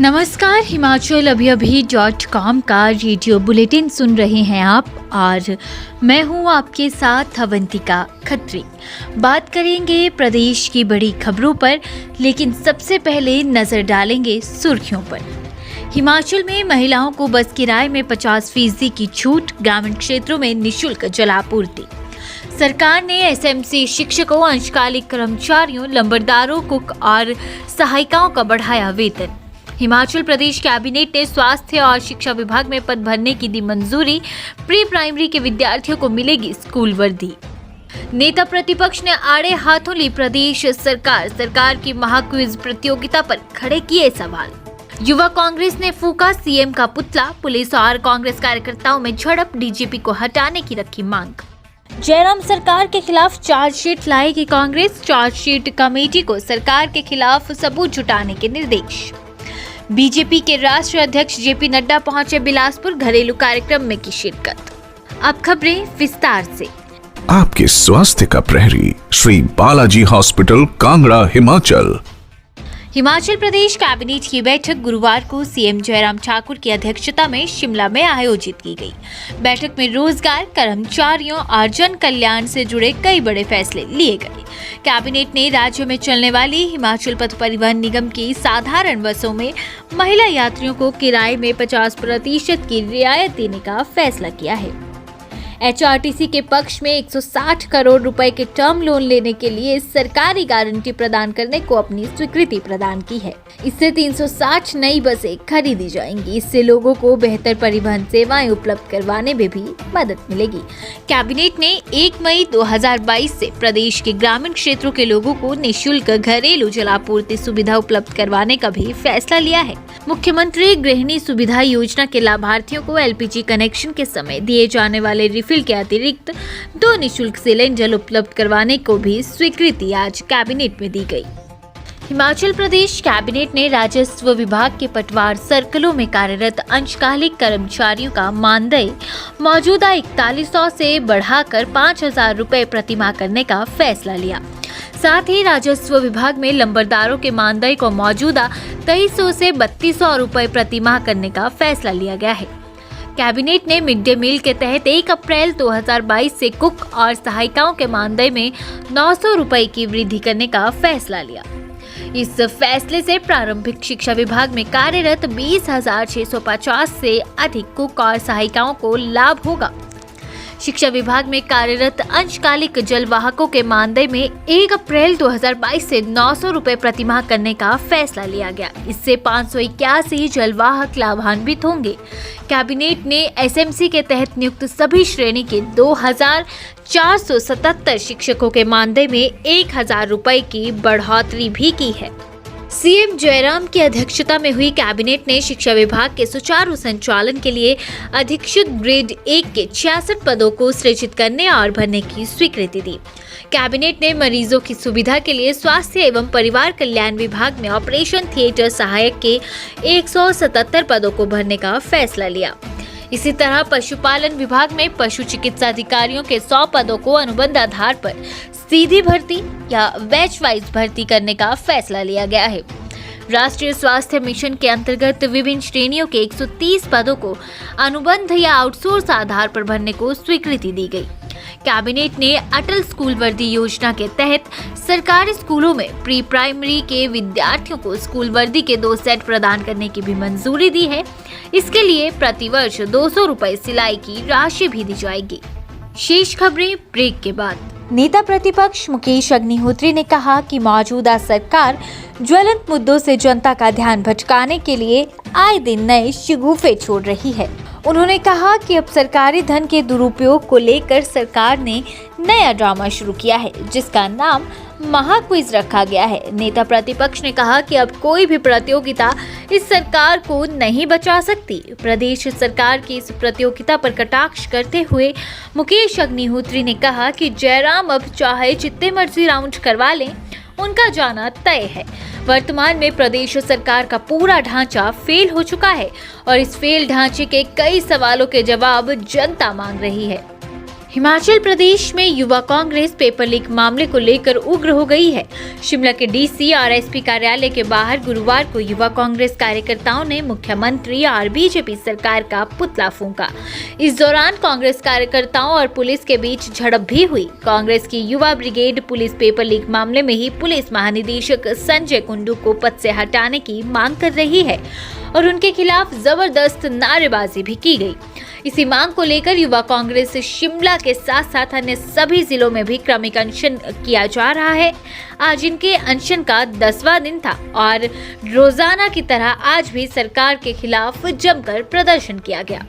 नमस्कार, हिमाचल अभी का रेडियो बुलेटिन सुन रहे हैं आप और मैं हूं आपके साथ अवंतिका खत्री। बात करेंगे प्रदेश की बड़ी खबरों पर, लेकिन सबसे पहले नजर डालेंगे सुर्खियों पर। हिमाचल में महिलाओं को बस किराए में 50% की छूट, ग्रामीण क्षेत्रों में निःशुल्क जलापूर्ति। सरकार ने एसएमसी शिक्षकों, अंशकालिक कर्मचारियों, लंबरदारों, कुक और सहायिकाओं का बढ़ाया वेतन। हिमाचल प्रदेश कैबिनेट ने स्वास्थ्य और शिक्षा विभाग में पद भरने की दी मंजूरी। प्री प्राइमरी के विद्यार्थियों को मिलेगी स्कूल वर्दी। नेता प्रतिपक्ष ने आड़े हाथों ली प्रदेश सरकार की महाक्विज प्रतियोगिता पर खड़े किए सवाल। युवा कांग्रेस ने फूका सीएम का पुतला। पुलिस और कांग्रेस कार्यकर्ताओं में झड़प, डीजीपी को हटाने की रखी मांग। जयराम सरकार के खिलाफ चार्जशीट लाएगी कांग्रेस। चार्जशीट कमेटी को सरकार के खिलाफ सबूत जुटाने के निर्देश। बीजेपी के राष्ट्रीय अध्यक्ष जेपी नड्डा पहुंचे बिलासपुर, घरेलू कार्यक्रम में की शिरकत। अब खबरें विस्तार से। आपके स्वास्थ्य का प्रहरी, श्री बालाजी हॉस्पिटल, कांगड़ा, हिमाचल। हिमाचल प्रदेश कैबिनेट की बैठक गुरुवार को सीएम जयराम ठाकुर की अध्यक्षता में शिमला में आयोजित की गई। बैठक में रोजगार, कर्मचारियों और जन कल्याण से जुड़े कई बड़े फैसले लिए गए। कैबिनेट ने राज्य में चलने वाली हिमाचल पथ परिवहन निगम की साधारण बसों में महिला यात्रियों को किराए में 50% की रियायत देने का फैसला किया है। एचआरटीसी के पक्ष में 160 करोड़ रुपए के टर्म लोन लेने के लिए सरकारी गारंटी प्रदान करने को अपनी स्वीकृति प्रदान की है। इससे 360 नई बसें खरीदी जाएंगी। इससे लोगों को बेहतर परिवहन सेवाएं उपलब्ध करवाने में भी मदद मिलेगी। कैबिनेट ने 1 मई 2022 से प्रदेश के ग्रामीण क्षेत्रों के लोगों को निःशुल्क घरेलू जलापूर्ति सुविधा उपलब्ध करवाने का भी फैसला लिया है। मुख्यमंत्री गृहिणी सुविधा योजना के लाभार्थियों को एलपीजी कनेक्शन के समय दिए जाने वाले रिफिल के अतिरिक्त 2 निःशुल्क सिलेंडर उपलब्ध करवाने को भी स्वीकृति आज कैबिनेट में दी गई। हिमाचल प्रदेश कैबिनेट ने राजस्व विभाग के पटवार सर्कलों में कार्यरत अंशकालिक कर्मचारियों का मानदेय मौजूदा 4100 से बढ़ाकर 5000 रुपए प्रतिमाह करने का फैसला लिया। साथ ही राजस्व विभाग में लंबरदारों के मानदेय को मौजूदा 2300 से 3200 रुपए प्रतिमाह करने का फैसला लिया गया है। कैबिनेट ने मिड डे मील के तहत 1 अप्रैल 2022 से कुक और सहायिकाओं के मानदेय में 900 रुपए की वृद्धि करने का फैसला लिया। इस फैसले से प्रारंभिक शिक्षा विभाग में कार्यरत 20,650 से अधिक कुक और सहायिकाओं को लाभ होगा। शिक्षा विभाग में कार्यरत अंशकालिक जलवाहकों के मानदेय में 1 अप्रैल 2022 से 900 रुपए प्रतिमाह करने का फैसला लिया गया। इससे 581 जलवाहक लाभान्वित होंगे। कैबिनेट ने एसएमसी के तहत नियुक्त सभी श्रेणी के 2477 शिक्षकों के मानदेय में 1000 रुपए की बढ़ोतरी भी की है। सीएम जयराम की अध्यक्षता में हुई कैबिनेट ने शिक्षा विभाग के सुचारू संचालन के लिए अधीक्षक ग्रेड 1 के 66 पदों को सृजित करने और भरने की स्वीकृति दी। कैबिनेट ने मरीजों की सुविधा के लिए स्वास्थ्य एवं परिवार कल्याण विभाग में ऑपरेशन थिएटर सहायक के 177 पदों को भरने का फैसला लिया। इसी तरह पशुपालन विभाग में पशु चिकित्सा अधिकारियों के 100 पदों को अनुबंध आधार पर सीधी भर्ती या बैच वाइज भर्ती करने का फैसला लिया गया है। राष्ट्रीय स्वास्थ्य मिशन के अंतर्गत विभिन्न श्रेणियों के 130 पदों को अनुबंध या आउटसोर्स आधार पर भरने को स्वीकृति दी गई। कैबिनेट ने अटल स्कूल वर्दी योजना के तहत सरकारी स्कूलों में प्री प्राइमरी के विद्यार्थियों को स्कूल वर्दी के 2 सेट प्रदान करने की भी मंजूरी दी है। इसके लिए प्रतिवर्ष 200 रुपए सिलाई की राशि भी दी जाएगी। शेष खबरें ब्रेक के बाद। नेता प्रतिपक्ष मुकेश अग्निहोत्री ने कहा कि मौजूदा सरकार ज्वलंत मुद्दों से जनता का ध्यान भटकाने के लिए आए दिन नए शगुफे छोड़ रही है। उन्होंने कहा कि अब सरकारी धन के दुरुपयोग को लेकर सरकार ने नया ड्रामा शुरू किया है, जिसका नाम महाक्विज रखा गया है। नेता प्रतिपक्ष ने कहा कि अब कोई भी प्रतियोगिता इस सरकार को नहीं बचा सकती। प्रदेश सरकार की इस प्रतियोगिता पर कटाक्ष करते हुए मुकेश अग्निहोत्री ने कहा कि जयराम अब चाहे जितने मर्जी राउंड करवा लें, उनका जाना तय है। वर्तमान में प्रदेश सरकार का पूरा ढांचा फेल हो चुका है और इस फेल ढांचे के कई सवालों के जवाब जनता मांग रही है। हिमाचल प्रदेश में युवा कांग्रेस पेपर लीक मामले को लेकर उग्र हो गई है। शिमला के डीसी और एसपी कार्यालय के बाहर गुरुवार को युवा कांग्रेस कार्यकर्ताओं ने मुख्यमंत्री और बीजेपी सरकार का पुतला फूंका। इस दौरान कांग्रेस कार्यकर्ताओं और पुलिस के बीच झड़प भी हुई। कांग्रेस की युवा ब्रिगेड पुलिस पेपर लीक मामले में ही पुलिस महानिदेशक संजय कुंडू को पद से हटाने की मांग कर रही है और उनके खिलाफ जबरदस्त नारेबाजी भी की गई। इसी मांग को लेकर युवा कांग्रेस शिमला के साथ साथ अन्य सभी जिलों में भी क्रमिक अनशन किया जा रहा है। आज इनके अनशन का 10वां दिन था और रोजाना की तरह आज भी सरकार के खिलाफ जमकर प्रदर्शन किया गया।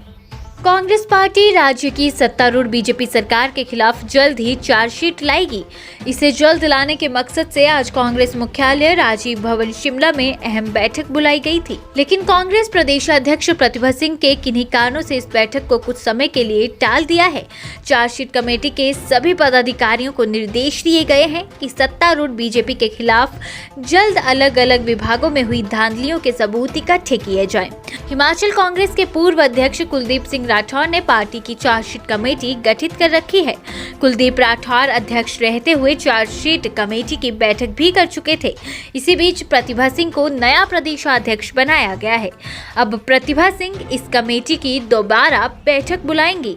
कांग्रेस पार्टी राज्य की सत्तारूढ़ बीजेपी सरकार के खिलाफ जल्द ही चार्जशीट लाएगी। इसे जल्द लाने के मकसद से आज कांग्रेस मुख्यालय राजीव भवन शिमला में अहम बैठक बुलाई गई थी, लेकिन कांग्रेस प्रदेशाध्यक्ष प्रतिभा सिंह के किन्हीं कारणों से इस बैठक को कुछ समय के लिए टाल दिया है। चार्जशीट कमेटी के सभी पदाधिकारियों को निर्देश दिए गए हैं कि सत्तारूढ़ बीजेपी के खिलाफ जल्द अलग अलग विभागों में हुई धांधलियों के सबूत इकट्ठे किए जाएं। हिमाचल कांग्रेस के पूर्व अध्यक्ष कुलदीप सिंह राठौर ने पार्टी की चार्जशीट कमेटी गठित कर रखी है। कुलदीप राठौर अध्यक्ष रहते हुए चार्जशीट कमेटी की बैठक भी कर चुके थे। इसी बीच प्रतिभा सिंह को नया प्रदेशाध्यक्ष बनाया गया है। अब प्रतिभा सिंह इस कमेटी की दोबारा बैठक बुलाएंगी।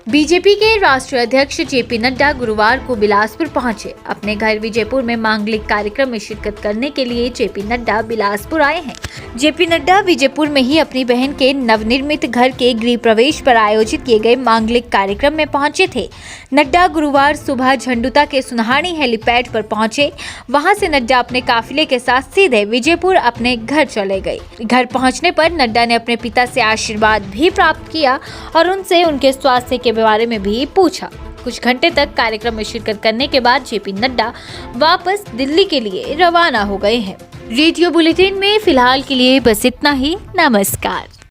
बीजेपी के राष्ट्रीय अध्यक्ष जेपी नड्डा गुरुवार को बिलासपुर पहुंचे। अपने घर विजयपुर में मांगलिक कार्यक्रम में शिरकत करने के लिए जेपी नड्डा बिलासपुर आए हैं। जेपी नड्डा विजयपुर में ही अपनी बहन के नवनिर्मित घर के गृह प्रवेश पर आयोजित किए गए मांगलिक कार्यक्रम में पहुंचे थे। नड्डा गुरुवार सुबह झंडुता के सुनहानी हेलीपैड पर पहुंचे। वहां से नड्डा अपने काफिले के साथ सीधे विजयपुर अपने घर चले गए। घर पहुंचने पर नड्डा ने अपने पिता से आशीर्वाद भी प्राप्त किया और उनसे उनके स्वास्थ्य के बारे में भी पूछा। कुछ घंटे तक कार्यक्रम में शिरकत करने के बाद जेपी नड्डा वापस दिल्ली के लिए रवाना हो गए हैं। रेडियो बुलेटिन में फिलहाल के लिए बस इतना ही। नमस्कार।